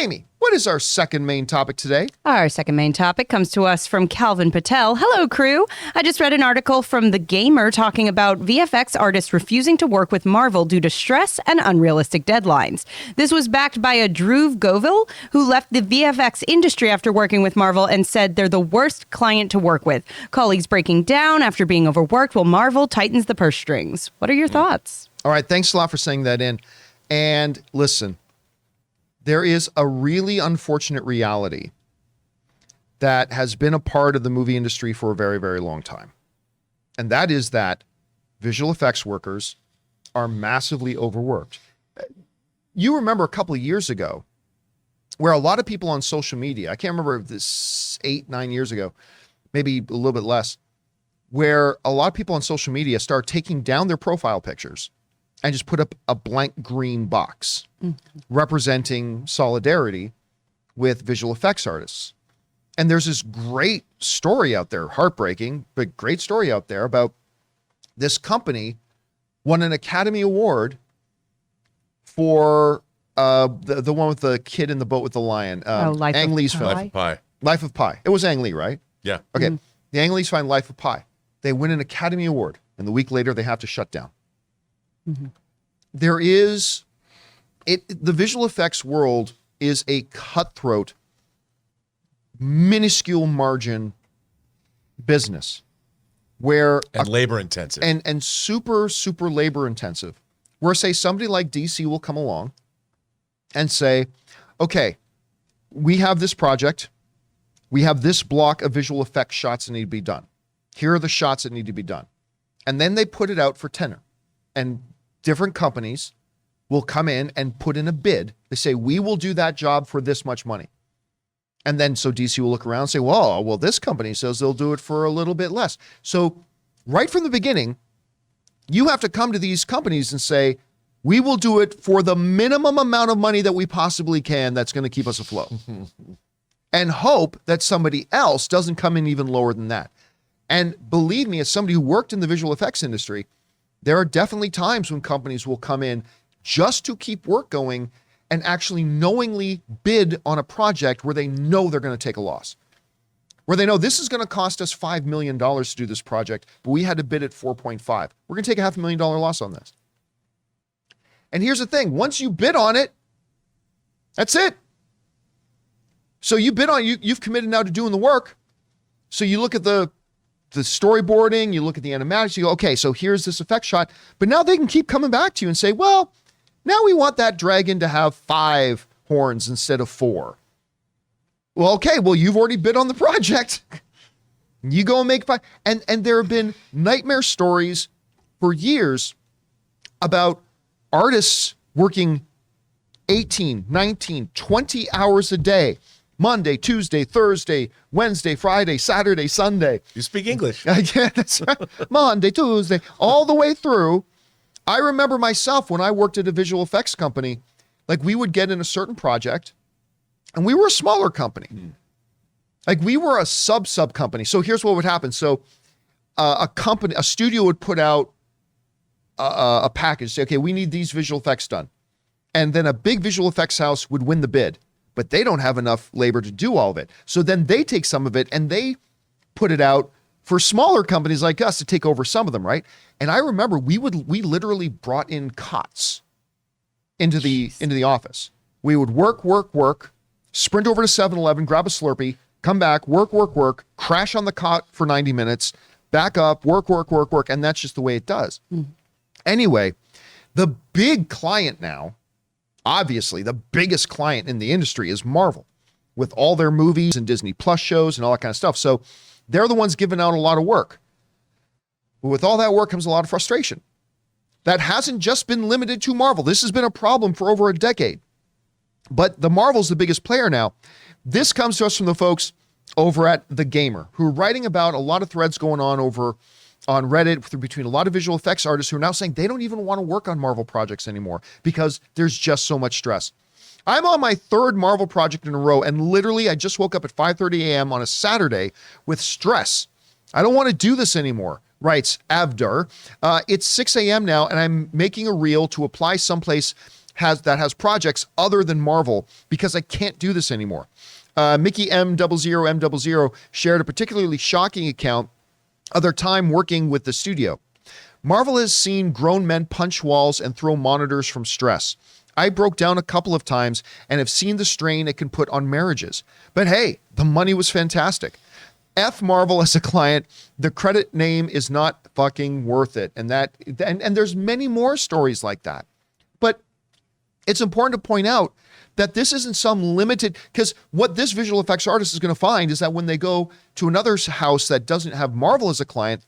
Amy, what is our second main topic today? Our second main topic comes to us from Kalvin Patel. Hello, crew. I just read an article from The Gamer talking about VFX artists refusing to work with Marvel due to stress and unrealistic deadlines. This was backed by a Dhruv Govil, who left the VFX industry after working with Marvel and said they're the worst client to work with. Colleagues breaking down after being overworked while Marvel tightens the purse strings. What are your thoughts? All right, thanks a lot for saying that in. And listen, there is a really unfortunate reality that has been a part of the movie industry for a very, very long time. And that is that visual effects workers are massively overworked. You remember a couple of years ago where a lot of people on social media, I can't remember if this 8-9 years ago, maybe a little bit less, where a lot of people on social media start taking down their profile pictures and just put up a blank green box representing solidarity with visual effects artists. And there's this great story out there, heartbreaking, but great story out there about this company won an Academy Award for the one with the kid in the boat with the lion. Ang Lee's film. Life of Pi. Life of Pi. It was Ang Lee, right? Yeah. Okay. The Ang Lee's film, Life of Pi. They win an Academy Award, and the week later they have to shut down. There is, the visual effects world is a cutthroat, minuscule margin business where And labor intensive. and super labor intensive, where say somebody like DC will come along and say, okay, we have this project, we have this block of visual effects shots that need to be done. Here are the shots that need to be done. And then they put it out for tender. And different companies will come in and put in a bid. They say, we will do that job for this much money. And then so DC will look around and say, well, this company says they'll do it for a little bit less. So right from the beginning, you have to come to these companies and say, we will do it for the minimum amount of money that we possibly can that's going to keep us afloat. And hope that somebody else doesn't come in even lower than that. And believe me, as somebody who worked in the visual effects industry, there are definitely times when companies will come in just to keep work going and actually knowingly bid on a project where they know they're going to take a loss. Where they know this is going to cost us $5 million to do this project, but we had to bid at 4.5. We're going to take a $500,000 loss on this. And here's the thing, once you bid on it, that's it. So you bid on, you've committed now to doing the work. So you look at the storyboarding, you look at the animatics, you go, okay, so here's this effect shot. But now they can keep coming back to you and say, well, now we want that dragon to have 5 horns instead of 4. Well, okay, well, you've already bid on the project. You go and make 5. And there have been nightmare stories for years about artists working 18, 19, 20 hours a day. Monday, Tuesday, Thursday, Wednesday, Friday, Saturday, Sunday. You speak English. Yeah, that's right. Monday, Tuesday, all the way through. I remember myself when I worked at a visual effects company, like we would get in a certain project and we were a smaller company. Like we were a sub company. So here's what would happen. So a studio would put out a package, say, okay, we need these visual effects done. And then a big visual effects house would win the bid, but they don't have enough labor to do all of it. So then they take some of it and they put it out for smaller companies like us to take over some of them, right? And I remember we literally brought in cots into the office. We would work, sprint over to 7-Eleven, grab a Slurpee, come back, work, crash on the cot for 90 minutes, back up, work, and that's just the way it does. Anyway, the big client now, obviously the biggest client in the industry is Marvel, with all their movies and Disney Plus shows and all that kind of stuff. So they're the ones giving out a lot of work. But with all that work comes a lot of frustration. That hasn't just been limited to Marvel. This has been a problem for over a decade. But the Marvel's the biggest player now. This comes to us from the folks over at The Gamer, who are writing about a lot of threads going on over on Reddit between a lot of visual effects artists who are now saying they don't even want to work on Marvel projects anymore because there's just so much stress. I'm on my 3rd Marvel project in a row, and literally I just woke up at 5:30 a.m. on a Saturday with stress. I don't want to do this anymore, writes Avdur. It's 6 a.m. now, and I'm making a reel to apply someplace has projects other than Marvel because I can't do this anymore. Mickey M00M00 shared a particularly shocking account of their time working with the studio. Marvel has seen grown men punch walls and throw monitors from stress. I broke down a couple of times and have seen the strain it can put on marriages. But hey, the money was fantastic. F Marvel as a client, the credit name is not fucking worth it. And there's many more stories like that. But it's important to point out that this isn't some limited, because what this visual effects artist is going to find is that when they go to another house that doesn't have Marvel as a client,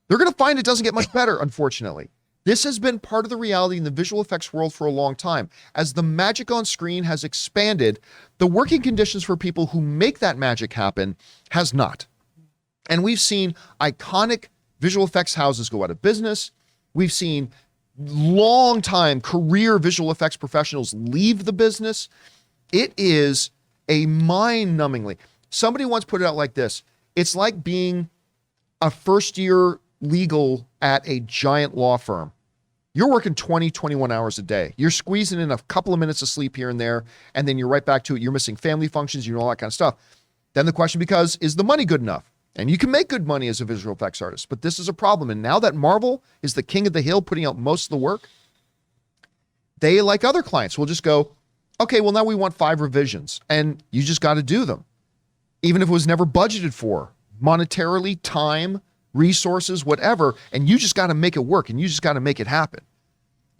they're going to find it doesn't get much better, unfortunately. This has been part of the reality in the visual effects world for a long time. As the magic on screen has expanded, the working conditions for people who make that magic happen has not. And we've seen iconic visual effects houses go out of business. We've seen long-time career visual effects professionals leave the business. It is a mind-numbingly. Somebody once put it out like this. It's like being a first-year legal at a giant law firm. You're working 20, 21 hours a day. You're squeezing in a couple of minutes of sleep here and there, and then you're right back to it. You're missing family functions, all that kind of stuff. Then the question becomes, is the money good enough? And you can make good money as a visual effects artist, but this is a problem. And now that Marvel is the king of the hill putting out most of the work, they, like other clients, will just go, okay, well, now we want 5 revisions, and you just got to do them. Even if it was never budgeted for, monetarily, time, resources, whatever, and you just got to make it work, and you just got to make it happen.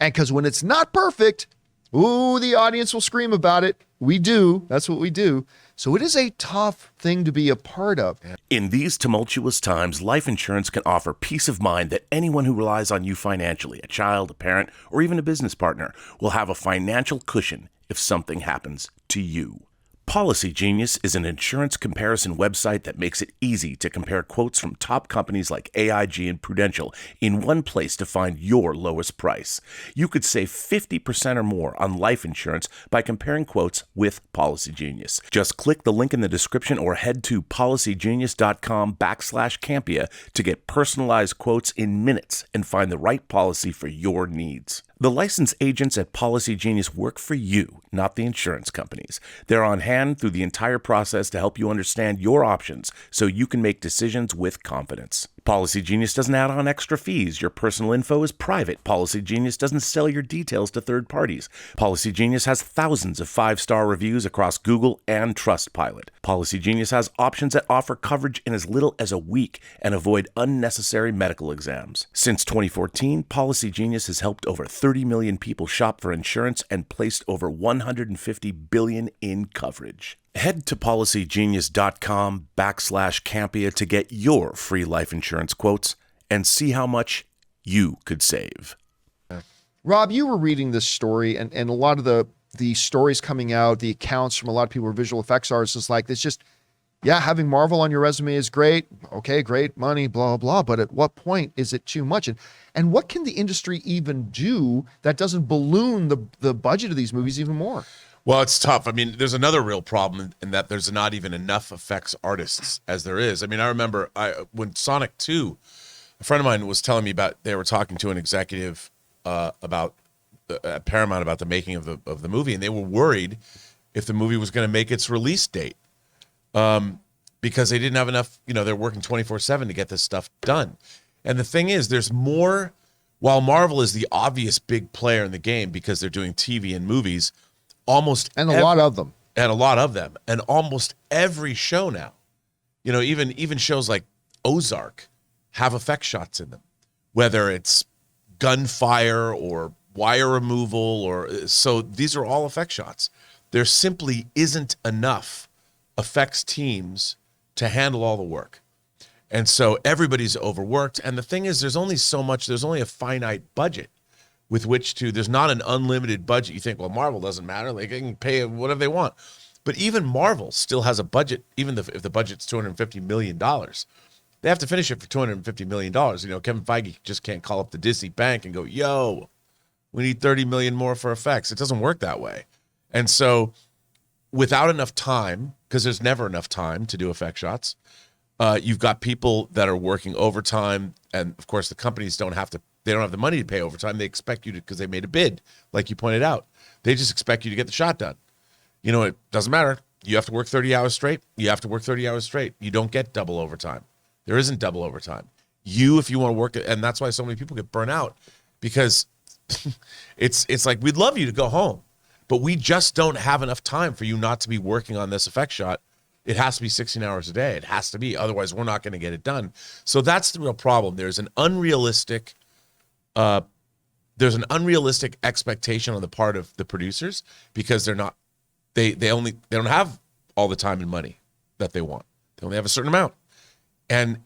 And because when it's not perfect, ooh, the audience will scream about it. We do. That's what we do. So it is a tough thing to be a part of. In these tumultuous times, life insurance can offer peace of mind that anyone who relies on you financially, a child, a parent, or even a business partner, will have a financial cushion if something happens to you. Policy Genius is an insurance comparison website that makes it easy to compare quotes from top companies like AIG and Prudential in one place to find your lowest price. You could save 50% or more on life insurance by comparing quotes with Policy Genius. Just click the link in the description or head to policygenius.com/Campea to get personalized quotes in minutes and find the right policy for your needs. The licensed agents at Policy Genius work for you, not the insurance companies. They're on hand through the entire process to help you understand your options so you can make decisions with confidence. Policy Genius doesn't add on extra fees. Your personal info is private. Policy Genius doesn't sell your details to third parties. Policy Genius has thousands of 5-star reviews across Google and Trustpilot. Policy Genius has options that offer coverage in as little as a week and avoid unnecessary medical exams. Since 2014, Policy Genius has helped over 30 million people shop for insurance and placed over $150 billion in coverage. Head to policygenius.com/Campea to get your free life insurance quotes and see how much you could save. Rob, you were reading this story, and a lot of the stories coming out, the accounts from a lot of people who are visual effects artists is like, it's just, yeah, having Marvel on your resume is great. Okay, great, money, blah, blah, but at what point is it too much? And what can the industry even do that doesn't balloon the budget of these movies even more? Well, it's tough. I mean, there's another real problem in that there's not even enough effects artists as there is. I mean, I remember when Sonic 2, a friend of mine was telling me about, they were talking to an executive about at Paramount about the making of the movie, and they were worried if the movie was going to make its release date because they didn't have enough, they're working 24/7 to get this stuff done. And the thing is, there's more, while Marvel is the obvious big player in the game because they're doing TV and movies, almost and a lot of them, and almost every show now, even shows like Ozark have effect shots in them, whether it's gunfire or wire removal so these are all effect shots. There simply isn't enough effects teams to handle all the work, and so everybody's overworked. And the thing is, there's only a finite budget with which to, there's not an unlimited budget. You think, well, Marvel doesn't matter. They can pay whatever they want. But even Marvel still has a budget, even if the budget's $250 million. They have to finish it for $250 million. Kevin Feige just can't call up the Disney bank and go, yo, we need $30 million more for effects. It doesn't work that way. And so without enough time, because there's never enough time to do effect shots, you've got people that are working overtime. And of course, the companies don't have to, they don't have the money to pay overtime. They expect you to, because they made a bid, like you pointed out. They just expect you to get the shot done. You know, it doesn't matter. You have to work 30 hours straight. You have to work 30 hours straight. You don't get double overtime. There isn't double overtime. If you want to work, and that's why so many people get burnt out, because it's like, we'd love you to go home, but we just don't have enough time for you not to be working on this effect shot. It has to be 16 hours a day. It has to be. Otherwise, we're not going to get it done. So that's the real problem. There's an unrealistic expectation on the part of the producers, because they're not, they don't have all the time and money that they want. They only have a certain amount. And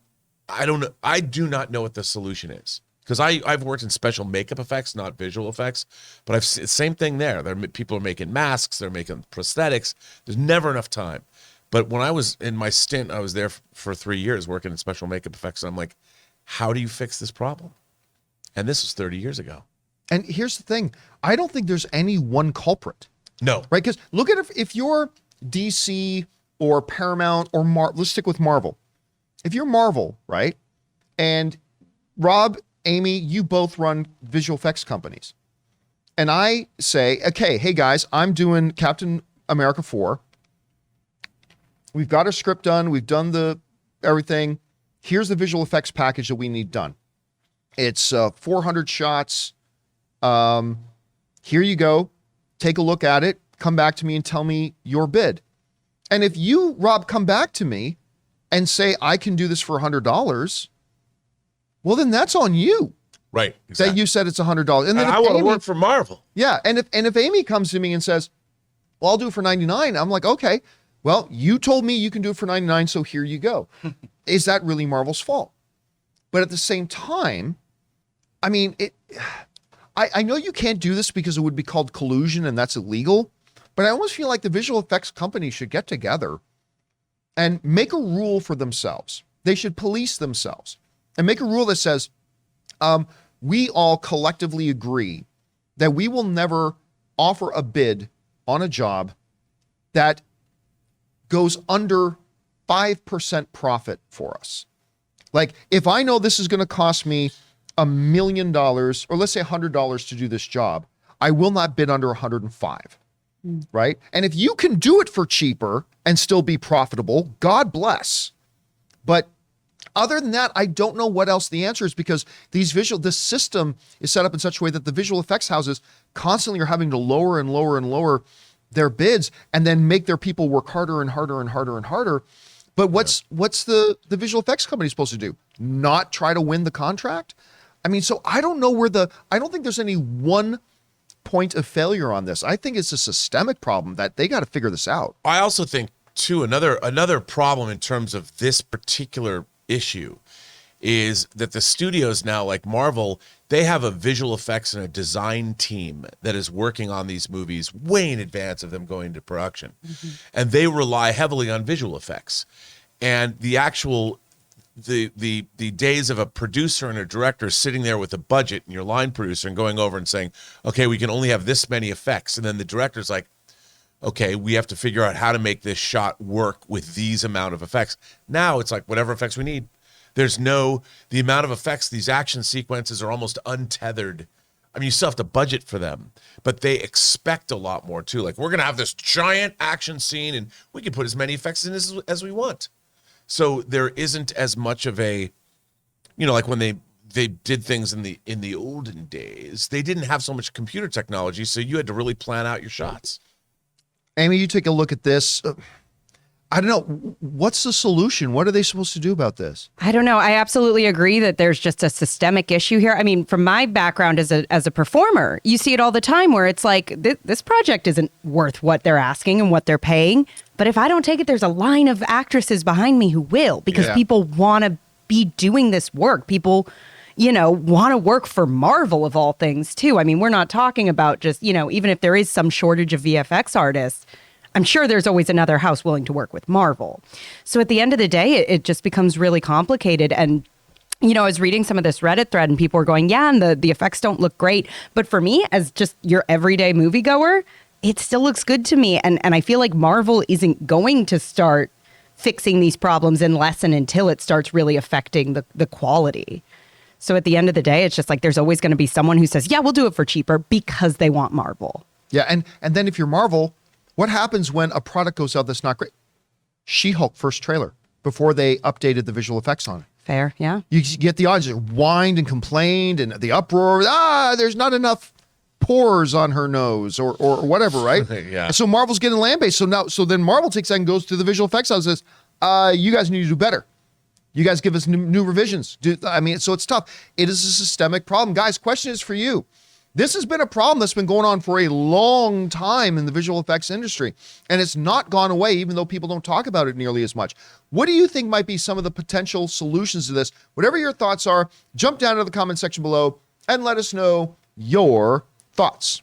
I do not know what the solution is, because I've worked in special makeup effects, not visual effects, but I've seen the same thing there. People are making masks, they're making prosthetics. There's never enough time. But when I was in my stint, I was there for 3 years working in special makeup effects. And I'm like, how do you fix this problem? And this was 30 years ago. And here's the thing. I don't think there's any one culprit. No. Right? Because look at if you're DC or Paramount or let's stick with Marvel. If you're Marvel, right? And Rob, Amy, you both run visual effects companies. And I say, okay, hey guys, I'm doing Captain America 4. We've got our script done. We've done everything. Here's the visual effects package that we need done. It's 400 shots. Here you go. Take a look at it. Come back to me and tell me your bid. And if you, Rob, come back to me and say, I can do this for $100, well, then that's on you. Right. Exactly. That you said it's $100. And then I want to work for Marvel. Yeah. And if Amy comes to me and says, well, I'll do it for $99, I'm like, okay, well, you told me you can do it for $99, so here you go. Is that really Marvel's fault? But at the same time, I mean, I know you can't do this because it would be called collusion and that's illegal, but I almost feel like the visual effects company should get together and make a rule for themselves. They should police themselves and make a rule that says, we all collectively agree that we will never offer a bid on a job that goes under 5% profit for us. Like, if I know this is going to cost me $1 million, or let's say $100 to do this job, I will not bid under 105, right? And if you can do it for cheaper and still be profitable, God bless. But other than that, I don't know what else the answer is, because this system is set up in such a way that the visual effects houses constantly are having to lower and lower and lower their bids and then make their people work harder and harder and harder and harder. But what's the visual effects company supposed to do? Not try to win the contract? I mean, so I don't know I don't think there's any one point of failure on this. I think it's a systemic problem that they got to figure this out. I also think too, another problem in terms of this particular issue is that the studios now, like Marvel, they have a visual effects and a design team that is working on these movies way in advance of them going into production. Mm-hmm. And they rely heavily on visual effects. And the actual, the days of a producer and a director sitting there with a budget and your line producer and going over and saying, okay, we can only have this many effects. And then the director's like, okay, we have to figure out how to make this shot work with these amount of effects. Now it's like, whatever effects we need. The amount of effects, these action sequences are almost untethered. I mean, you still have to budget for them, but they expect a lot more too. Like, we're going to have this giant action scene and we can put as many effects in as we want. So there isn't as much of a, like when they did things in the olden days, they didn't have so much computer technology. So you had to really plan out your shots. Amy, you take a look at this. I don't know. What's the solution? What are they supposed to do about this? I don't know. I absolutely agree that there's just a systemic issue here. I mean, from my background as a performer, you see it all the time where it's like, this project isn't worth what they're asking and what they're paying. But if I don't take it, there's a line of actresses behind me who will, because people want to be doing this work. People, want to work for Marvel of all things too. I mean, we're not talking about just, even if there is some shortage of VFX artists, I'm sure there's always another house willing to work with Marvel. So at the end of the day, it just becomes really complicated. And, I was reading some of this Reddit thread and people were going, yeah, and the effects don't look great. But for me, as just your everyday moviegoer, it still looks good to me. And I feel like Marvel isn't going to start fixing these problems unless and until it starts really affecting the quality. So at the end of the day, it's just like there's always going to be someone who says, yeah, we'll do it for cheaper because they want Marvel. Yeah, and then if you're Marvel, what happens when a product goes out that's not great? She-Hulk first trailer before they updated the visual effects on it. Fair, yeah. You get the audience whined and complained and the uproar. There's not enough pores on her nose or whatever, right? Yeah. So Marvel's getting land-based. So then Marvel takes that and goes to the visual effects house and says, you guys need to do better. You guys give us new revisions. So it's tough. It is a systemic problem. Guys, question is for you. This has been a problem that's been going on for a long time in the visual effects industry, and it's not gone away, even though people don't talk about it nearly as much. What do you think might be some of the potential solutions to this? Whatever your thoughts are, jump down to the comment section below and let us know your thoughts.